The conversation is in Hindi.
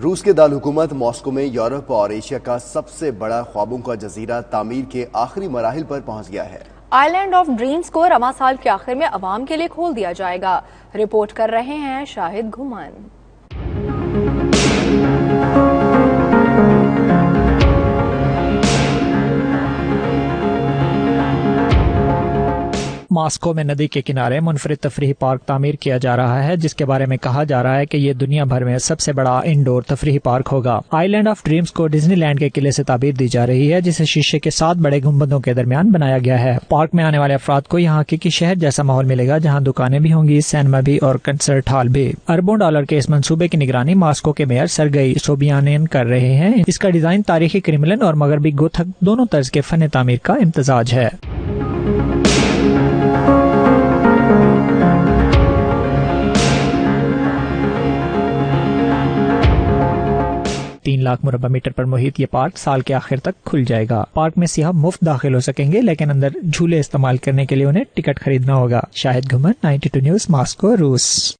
रूस के दारकूमत मॉस्को में यूरोप और एशिया का सबसे बड़ा ख्वाबों का जजीरा तामीर के आखिरी मराहिल पर पहुंच गया है। आइलैंड ऑफ ड्रीम्स को रमा साल के आखिर में अवाम के लिए खोल दिया जाएगा। रिपोर्ट कर रहे हैं शाहिद घुमान। मॉस्को में नदी के किनारे मुनफरिद तफरीही पार्क तामीर किया जा रहा है, जिसके बारे में कहा जा रहा है कि ये दुनिया भर में सबसे बड़ा इंडोर तफरीही पार्क होगा। आइलैंड ऑफ ड्रीम्स को डिज्नीलैंड के किले से ताबीर दी जा रही है, जिसे शीशे के 7 बड़े गुंबदों के दरमियान बनाया गया है। पार्क में आने वाले अफराद को यहाँ की शहर जैसा माहौल मिलेगा, जहाँ दुकानें भी होंगी, सिनेमा भी और कंसर्ट हॉल भी। अरबों डॉलर के इस मंसूबे की निगरानी मॉस्को के मेयर सरगई सोबियानिन कर रहे हैं। इसका डिजाइन तारीखी क्रिमलिन और मगरबी गोथक दोनों तर्ज के फन तामीर का इम्तजाज है। तीन लाख मुरब्बा मीटर पर मुहित ये पार्क साल के आखिर तक खुल जाएगा। पार्क में सियाह मुफ्त दाखिल हो सकेंगे, लेकिन अंदर झूले इस्तेमाल करने के लिए उन्हें टिकट खरीदना होगा। शाहिद घुमान, 92 न्यूज़, मॉस्को, रूस।